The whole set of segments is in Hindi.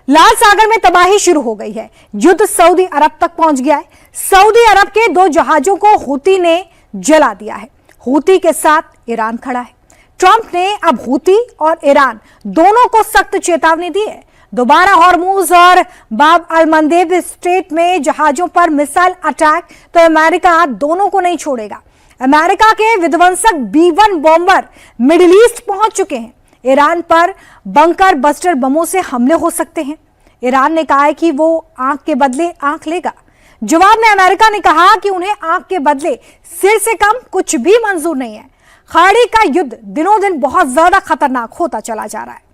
लाल सागर में तबाही शुरू हो गई है। युद्ध सऊदी अरब तक पहुंच गया है। सऊदी अरब के 2 जहाजों को हूती ने जला दिया है। हूती के साथ ईरान खड़ा है। ट्रंप ने अब हूती और ईरान दोनों को सख्त चेतावनी दी है। दोबारा हॉर्मुज और बाब अल मंदेब स्ट्रेट में जहाजों पर मिसाइल अटैक तो अमेरिका दोनों को नहीं छोड़ेगा। अमेरिका के विध्वंसक B-1 बॉम्बर मिडिल ईस्ट पहुंच चुके हैं। ईरान पर बंकर बस्टर बमों से हमले हो सकते हैं। ईरान ने कहा है कि वो आंख के बदले आंख लेगा। जवाब में अमेरिका ने कहा कि उन्हें आंख के बदले सिर से कम कुछ भी मंजूर नहीं है। खाड़ी का युद्ध दिनों दिन बहुत ज्यादा खतरनाक होता चला जा रहा है।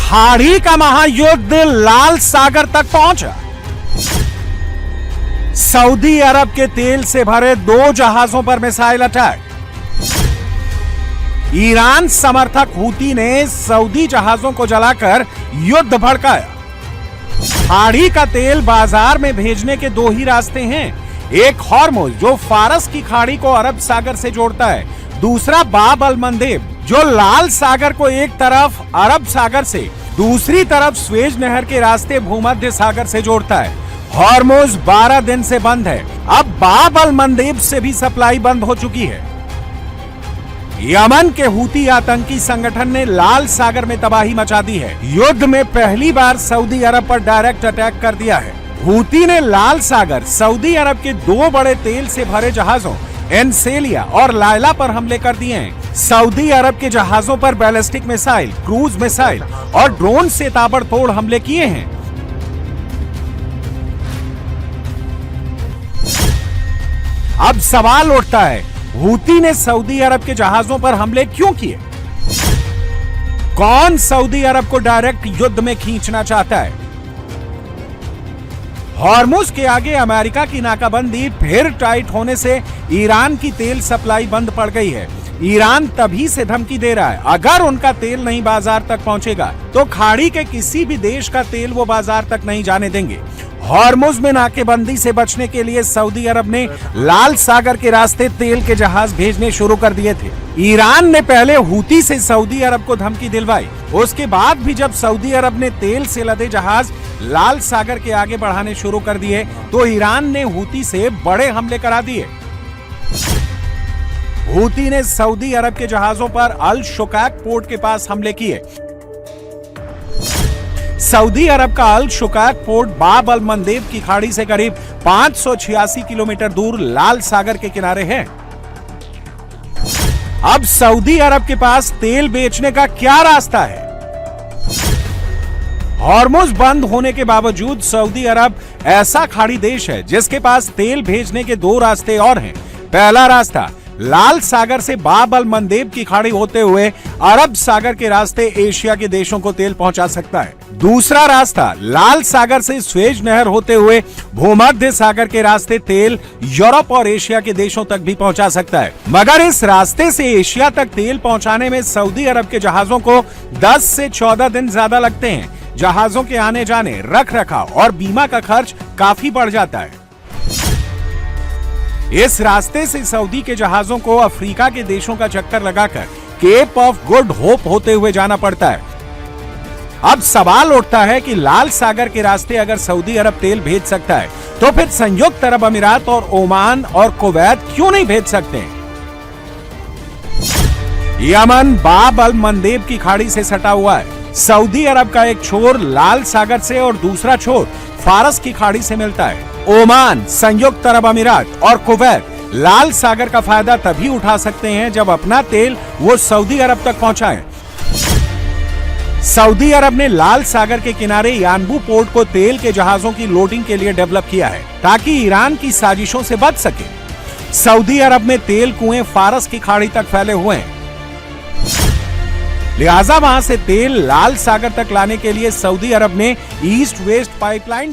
खाड़ी का महायुद्ध लाल सागर तक पहुंचा। सऊदी अरब के तेल से भरे 2 जहाजों पर मिसाइल अटैक। ईरान समर्थक हूती ने सऊदी जहाजों को जलाकर युद्ध भड़काया। खाड़ी का तेल बाजार में भेजने के 2 ही रास्ते हैं। एक हॉर्मुज जो फारस की खाड़ी को अरब सागर से जोड़ता है, दूसरा बाब अल मंदेब जो लाल सागर को एक तरफ अरब सागर से दूसरी तरफ स्वेज नहर के रास्ते भूमध्य सागर से जोड़ता है। हॉर्मुज 12 दिन से बंद है। अब बाब अल मंदेब से भी सप्लाई बंद हो चुकी है। यमन के हूती आतंकी संगठन ने लाल सागर में तबाही मचा दी है। युद्ध में पहली बार सऊदी अरब पर डायरेक्ट अटैक कर दिया है। हूती ने लाल सागर सऊदी अरब के 2 बड़े तेल से भरे जहाजों एनसेलिया और लायला पर हमले कर दिए हैं। सऊदी अरब के जहाजों पर बैलिस्टिक मिसाइल, क्रूज मिसाइल और ड्रोन से ताबड़तोड़ हमले किए हैं। अब सवाल उठता है, हूती ने सऊदी अरब के जहाजों पर हमले क्यों किए? कौन सऊदी अरब को डायरेक्ट युद्ध में खींचना चाहता है? हॉर्मुज के आगे अमेरिका की नाकाबंदी फिर टाइट होने से ईरान की तेल सप्लाई बंद पड़ गई है। ईरान तभी से धमकी दे रहा है, अगर उनका तेल नहीं बाजार तक पहुंचेगा तो खाड़ी के किसी भी देश का तेल वो बाजार तक नहीं जाने देंगे। हॉर्मुज में नाकेबंदी से बचने के लिए सऊदी अरब ने लाल सागर के रास्ते तेल के जहाज भेजने शुरू कर दिए थे। ईरान ने पहले हूती से सऊदी अरब को धमकी दिलवाई। उसके बाद भी जब सऊदी अरब ने तेल से लदे जहाज लाल सागर के आगे बढ़ाने शुरू कर दिए तो ईरान ने हूती से बड़े हमले करा दिए। हूती ने सऊदी अरब के जहाजों पर अल शुकैक पोर्ट के पास हमले किए। सऊदी अरब का अल शुकैक पोर्ट बाब अल मंदेब की खाड़ी से करीब 586 किलोमीटर दूर लाल सागर के किनारे है। अब सऊदी अरब के पास तेल बेचने का क्या रास्ता है? हॉर्मुज बंद होने के बावजूद सऊदी अरब ऐसा खाड़ी देश है जिसके पास तेल भेजने के 2 रास्ते और हैं। पहला रास्ता लाल सागर से बाब अल मंदेब की खाड़ी होते हुए अरब सागर के रास्ते एशिया के देशों को तेल पहुंचा सकता है। दूसरा रास्ता लाल सागर से स्वेज नहर होते हुए भूमध्य सागर के रास्ते तेल यूरोप और एशिया के देशों तक भी पहुंचा सकता है। मगर इस रास्ते से एशिया तक तेल पहुंचाने में सऊदी अरब के जहाजों को 10 से 14 दिन ज्यादा लगते हैं। जहाजों के आने जाने, रख रखाव और बीमा का खर्च काफी बढ़ जाता है। इस रास्ते से सऊदी के जहाजों को अफ्रीका के देशों का चक्कर लगाकर केप ऑफ गुड होप होते हुए जाना पड़ता है। अब सवाल उठता है कि लाल सागर के रास्ते अगर सऊदी अरब तेल भेज सकता है तो फिर संयुक्त अरब अमीरात और ओमान और कुवैत क्यों नहीं भेज सकते? यमन बाब अल मंदेब की खाड़ी से सटा हुआ है। सऊदी अरब का एक छोर लाल सागर से और दूसरा छोर फारस की खाड़ी से मिलता है। ओमान, संयुक्त अरब अमीरात और कुवैत लाल सागर का फायदा तभी उठा सकते हैं जब अपना तेल वो सऊदी अरब तक पहुंचाएं। सऊदी अरब ने लाल सागर के किनारे यानबू पोर्ट को तेल के जहाजों की लोडिंग के लिए डेवलप किया है ताकि ईरान की साजिशों से बच सके। सऊदी अरब में तेल कुएं फारस की खाड़ी तक फैले हुए हैं, लिहाजा वहां से तेल लाल सागर तक लाने के लिए सऊदी अरब ने ईस्ट वेस्ट पाइपलाइन